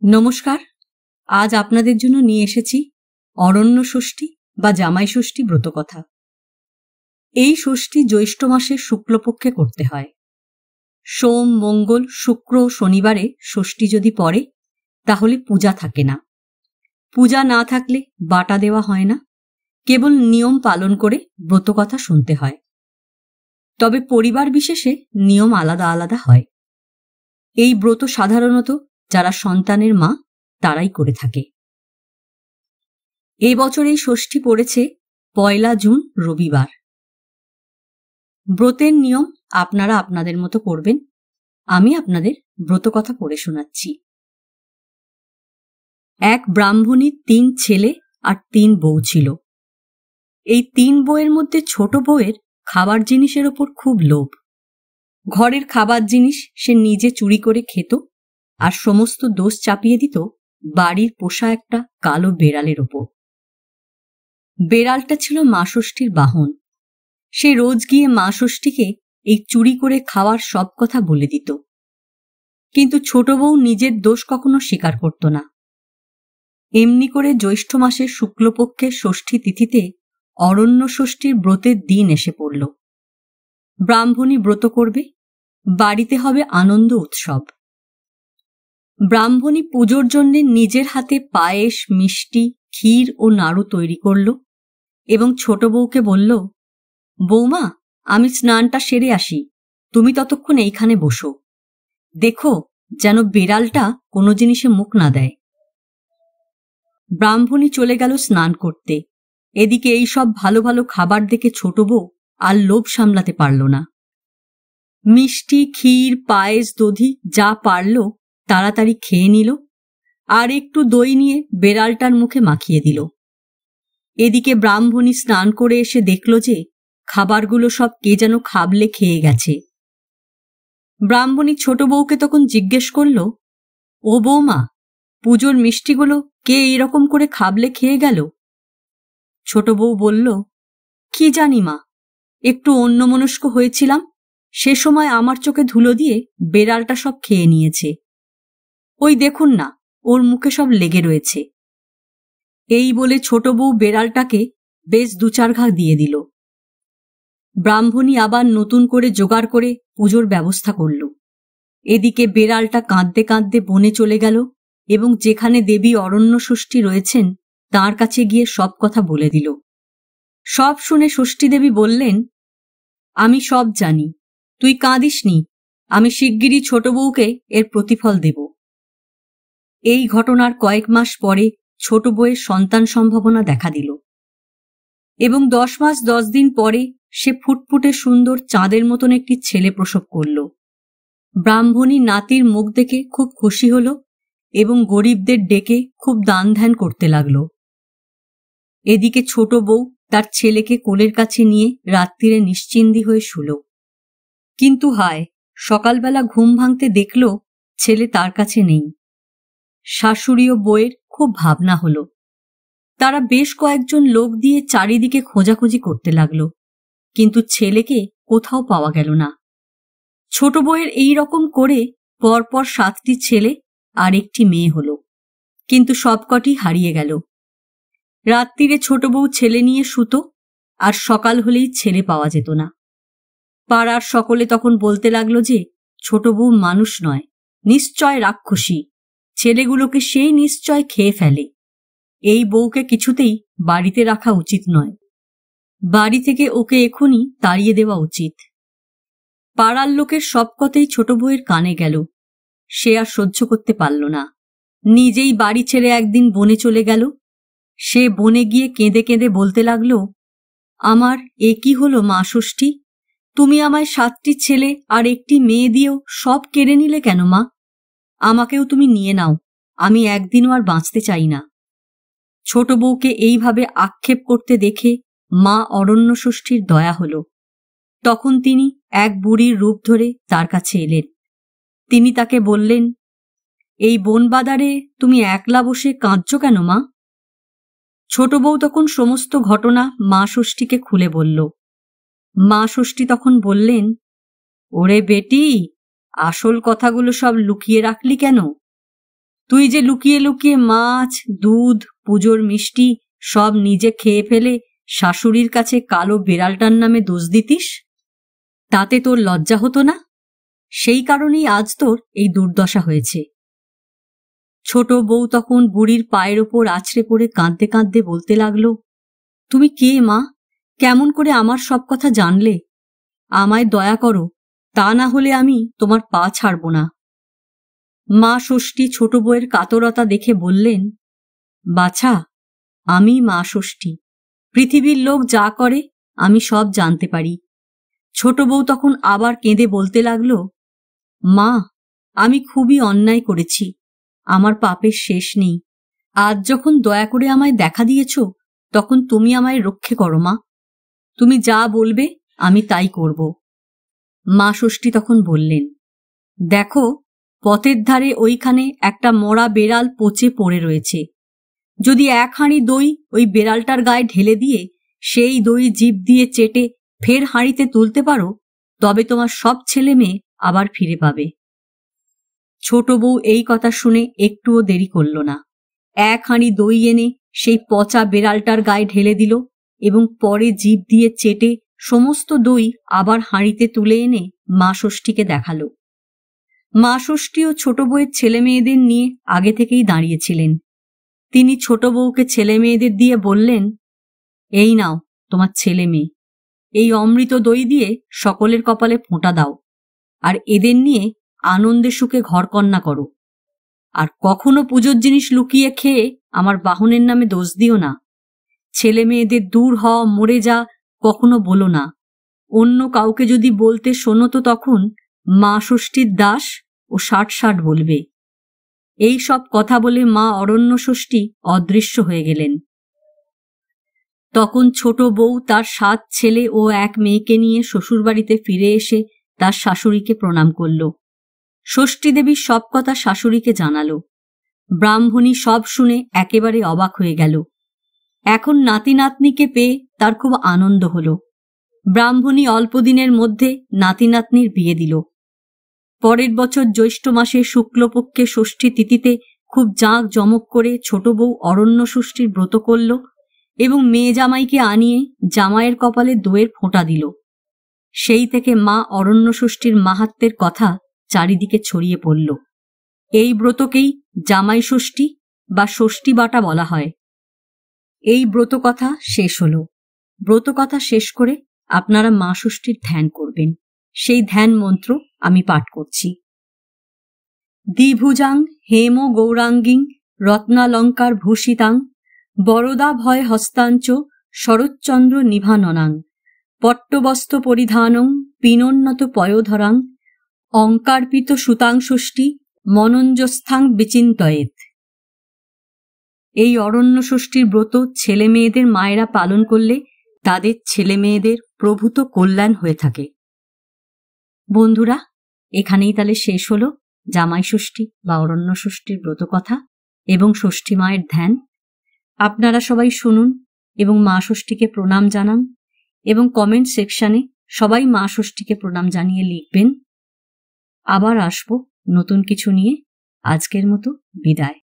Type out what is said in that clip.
নমস্কার। আজ আপনাদের জন্য নিয়ে এসেছি অরণ্য ষষ্ঠী বা জামাই ষষ্ঠী ব্রতকথা। এই ষষ্ঠী জ্যৈষ্ঠ মাসের শুক্লপক্ষে করতে হয়। সোম, মঙ্গল, শুক্র ও শনিবারে ষষ্ঠী যদি পড়ে তাহলে পূজা থাকে না। পূজা না থাকলে বাটা দেওয়া হয় না, কেবল নিয়ম পালন করে ব্রতকথা শুনতে হয়। তবে পরিবার বিশেষে নিয়ম আলাদা আলাদা হয়। এই ব্রত সাধারণত যারা সন্তানের মা তারাই করে থাকে। এই বছর এই ষষ্ঠী পড়েছে 1 জুন রবিবার। ব্রতের নিয়ম আপনারা আপনাদের মতো করবেন। আমি আপনাদের ব্রতকথা পড়ে শোনাচ্ছি। এক ব্রাহ্মণীর 3 ছেলে আর 3 বউ ছিল। এই 3 বউয়ের মধ্যে ছোট বউয়ের খাবার জিনিসের ওপর খুব লোভ। ঘরের খাবার জিনিস সে নিজে চুরি করে খেত আর সমস্ত দোষ চাপিয়ে দিত বাড়ির পোষা একটা কালো বেড়ালের ওপর। বেড়ালটা ছিল মা ষষ্ঠীর বাহন। সে রোজ গিয়ে মা ষষ্ঠীকে এই চুরি করে খাওয়ার সব কথা বলে দিত, কিন্তু ছোট বউ নিজের দোষ কখনো স্বীকার করত না। এমনি করে জ্যৈষ্ঠ মাসের শুক্লপক্ষের ষষ্ঠী তিথিতে অরণ্য ষষ্ঠীর ব্রতের দিন এসে পড়ল। ব্রাহ্মণী ব্রত করবে, বাড়িতে হবে আনন্দ উৎসব। ব্রাহ্মণী পুজোর জন্য নিজের হাতে পায়েস, মিষ্টি, ক্ষীর ও নাড়ু তৈরি করল এবং ছোট বউকে বলল, বৌমা, আমি স্নানটা সেরে আসি, তুমি ততক্ষণ এইখানে বসো। দেখো যেন বেড়ালটা কোনো জিনিসে মুখ না দেয়। ব্রাহ্মণী চলে গেল স্নান করতে। এদিকে এই সব ভালো ভালো খাবার দেখে ছোট বউ আর লোভ সামলাতে পারল না। মিষ্টি, ক্ষীর, পায়েস, দধি যা পারল তাড়াতাড়ি খেয়ে নিল আর একটু দই নিয়ে বেড়ালটার মুখে মাখিয়ে দিল। এদিকে ব্রাহ্মণী স্নান করে এসে দেখল যে খাবারগুলো সব কে যেন খাবলে খেয়ে গেছে। ব্রাহ্মণী ছোট বউকে তখন জিজ্ঞেস করল, ও বৌমা, পুজোর মিষ্টিগুলো কে এইরকম করে খাবলে খেয়ে গেল? ছোট বউ বলল, কি জানি মা, একটু অন্যমনস্ক হয়েছিলাম, সে সময় আমার চোখে ধুলো দিয়ে বেড়ালটা সব খেয়ে নিয়েছে। ওই দেখুন না, ওর মুখে সব লেগে রয়েছে। এই বলে ছোট বউ বেড়ালটাকে বেশ 2-4 ঘা দিয়ে দিল। ব্রাহ্মণী আবার নতুন করে জোগাড় করে পুজোর ব্যবস্থা করল। এদিকে বেড়ালটা কাঁদতে কাঁদতে বনে চলে গেল এবং যেখানে দেবী অরণ্য ষষ্ঠী রয়েছেন তাঁর কাছে গিয়ে সব কথা বলে দিল। সব শুনে ষষ্ঠী দেবী বললেন, আমি সব জানি, তুই কাঁদিস নি, আমি শিগগিরই ছোট বউকে এর প্রতিফল দেব। এই ঘটনার কয়েক মাস পরে ছোট বউয়ের সন্তান সম্ভাবনা দেখা দিল এবং 10 মাস 10 দিন পরে সে ফুটফুটে সুন্দর চাঁদের মতন একটি ছেলে প্রসব করল। ব্রাহ্মণী নাতির মুখ দেখে খুব খুশি হল এবং গরিবদের ডেকে খুব দান ধ্যান করতে লাগল। এদিকে ছোট বউ তার ছেলেকে কোলের কাছে নিয়ে রাত্রিরে নিশ্চিন্দি হয়ে শুল। কিন্তু হায়, সকালবেলা ঘুম ভাঙতে দেখল ছেলে তার কাছে নেই। শাশুড়ি ও বউয়ের খুব ভাবনা হল। তারা বেশ কয়েকজন লোক দিয়ে চারিদিকে খোঁজাখুঁজি করতে লাগল, কিন্তু ছেলেকে কোথাও পাওয়া গেল না। ছোট বউয়ের এই রকম করে পরপর 7টি ছেলে আর একটি মেয়ে হল, কিন্তু সবকটি হারিয়ে গেল। রাত্রিরে ছোট বউ ছেলে নিয়ে শুতো আর সকাল হলেই ছেলে পাওয়া যেত না। পাড়ার সকলে তখন বলতে লাগলো যে ছোট বউ মানুষ নয়, নিশ্চয় রাক্ষসী, ছেলেগুলোকে সেই নিশ্চয় খেয়ে ফেলে। এই বউকে কিছুতেই বাড়িতে রাখা উচিত নয়, বাড়ি থেকে ওকে এখনই তাড়িয়ে দেওয়া উচিত। পাড়ার লোকের সব কথাই ছোট বউয়ের কানে গেল। সে আর সহ্য করতে পারল না, নিজেই বাড়ি ছেড়ে একদিন বনে চলে গেল। সে বনে গিয়ে কেঁদে কেঁদে বলতে লাগল, আমার এ কি হলো মা ষষ্ঠী, তুমি আমায় 7টি ছেলে আর একটি মেয়ে দিয়েও সব কেড়ে নিলে কেন মা? আমাকেও তুমি নিয়ে নাও, আমি একদিনও আর বাঁচতে চাই না। ছোট বউকে এইভাবে আক্ষেপ করতে দেখে মা অরণ্য ষষ্ঠীর দয়া হল। তখন তিনি এক বুড়ির রূপ ধরে তার কাছে এলেন। তিনি তাকে বললেন, এই বনবাদারে তুমি একলা বসে কাঁদছ কেন মা? ছোট বউ তখন সমস্ত ঘটনা মা ষষ্ঠীকে খুলে বলল। মা ষষ্ঠী তখন বললেন, ওরে বেটি, আসল কথাগুলো সব লুকিয়ে রাখলি কেন? তুই যে লুকিয়ে লুকিয়ে মাছ, দুধ, পুজোর মিষ্টি সব নিজে খেয়ে ফেলে শাশুড়ির কাছে কালো বেড়ালটার নামে দোষ দিতিস, তাতে তোর লজ্জা হতো না? সেই কারণেই আজ তোর এই দুর্দশা হয়েছে। ছোট বউ তখন বুড়ির পায়ের ওপর আছড়ে পড়ে কাঁদতে কাঁদতে বলতে লাগল, তুমি কে মা? কেমন করে আমার সব কথা জানলে? আমায় দয়া করো, তা না হলে আমি তোমার পা ছাড়ব না। মা ষষ্ঠী ছোট বউয়ের কাতরতা দেখে বললেন, বাছা, আমি মা ষষ্ঠী, পৃথিবীর লোক যা করে আমি সব জানতে পারি। ছোট বউ তখন আবার কেঁদে বলতে লাগল, মা, আমি খুবই অন্যায় করেছি, আমার পাপের শেষ নেই। আজ যখন দয়া করে আমায় দেখা দিয়েছ, তখন তুমি আমায় রক্ষে করো মা। তুমি যা বলবে আমি তাই করব। মা ষষ্ঠী তখন বললেন, দেখো, পথের ধারে ওইখানে একটা মরা বেড়াল পচে পড়ে রয়েছে। যদি এক হাঁড়ি দই ওই বেড়ালটার গায়ে ঢেলে দিয়ে সেই দই জিভ দিয়ে চেটে ফের হাঁড়িতে তুলতে পারো, তবে তোমার সব ছেলে মেয়ে আবার ফিরে পাবে। ছোট বউ এই কথা শুনে একটুও দেরি করল না। এক হাঁড়ি দই এনে সেই পচা বেড়ালটার গায়ে ঢেলে দিল এবং পরে জিভ দিয়ে চেটে সমস্ত দই আবার হাঁড়িতে তুলে এনে মা ষষ্ঠীকে দেখালো। মা ষষ্ঠী ও ছোট বউয়ের ছেলে মেয়েদের নিয়ে আগে থেকেই দাঁড়িয়েছিলেন। তিনি ছোট বউকে ছেলে মেয়েদের দিয়ে বললেন, এই নাও তোমার ছেলে মেয়ে, এই অমৃত দই দিয়ে সকলের কপালে ফোঁটা দাও, আর এদের নিয়ে আনন্দে সুখে ঘরকন্না করো। আর কখনো পুজোর জিনিস লুকিয়ে খেয়ে আমার বাহনের নামে দোষ দিও না। ছেলে মেয়েদের দূর হ, মরে যা কখনো বলো না। অন্য কাউকে যদি বলতে শোনো তো তখন মা ষষ্ঠীর দাস ও 60 বলবে। এই সব কথা বলে মা অরণ্য ষষ্ঠী অদৃশ্য হয়ে গেলেন। তখন ছোট বউ তার 7 ছেলে ও 1 মেয়েকে নিয়ে শ্বশুরবাড়িতে ফিরে এসে তার শাশুড়িকে প্রণাম করল। ষষ্ঠী দেবীর সব কথা শাশুড়িকে জানালো। ব্রাহ্মণী সব শুনে একেবারে অবাক হয়ে গেল। এখন নাতি নাতনিকে পেয়ে তার খুব আনন্দ হল। ব্রাহ্মণী অল্প দিনের মধ্যে নাতি নাতনির বিয়ে দিল। পরের বছর জ্যৈষ্ঠ মাসে শুক্লপক্ষে ষষ্ঠী তিথিতে খুব জাঁক জমক করে ছোট বউ অরণ্য ষষ্ঠীর ব্রত করল এবং মেয়ে জামাইকে আনিয়ে জামাইয়ের কপালে দইয়ের ফোঁটা দিল। সেই থেকে মা অরণ্য ষষ্ঠীর মাহাত্ম্যের কথা চারিদিকে ছড়িয়ে পড়ল। এই ব্রতকেই জামাই ষষ্ঠী বা ষষ্ঠী বাটা বলা হয়। এই ব্রত কথা শেষ হল। ব্রত কথা শেষ করে আপনারা মা ষষ্ঠীর ধ্যান করবেন। সেই ধ্যান মন্ত্র আমি পাঠ করছি। দ্বিভুজাং হেম গৌরাঙ্গিং রত্নালঙ্কার ভূষিতাং বরদা ভয় হস্তাঞ্চ শরৎচন্দ্র নিভাননাং পট্টবস্ত্র পরিধানং পিনোন্নত পয়োধরাং অঙ্কার্পিত সুতাং ষষ্ঠী মনঞ্জস্থাং বিচিন্তয়েত। এই অরণ্য ষষ্ঠীর ব্রত ছেলে মেয়েদের মায়েরা পালন করলে তাদের ছেলে মেয়েদের প্রভূত কল্যাণ হয়ে থাকে। বন্ধুরা, এখানেই তাহলে শেষ হলো জামাই ষষ্ঠী বা অরণ্য ষষ্ঠীর ব্রত কথা এবং ষষ্ঠী মায়ের ধ্যান। আপনারা সবাই শুনুন এবং মা ষষ্ঠীকে প্রণাম জানান এবং কমেন্ট সেকশনে সবাই মা ষষ্ঠীকে প্রণাম জানিয়ে লিখবেন। আবার আসবো নতুন কিছু নিয়ে। আজকের মতো বিদায়।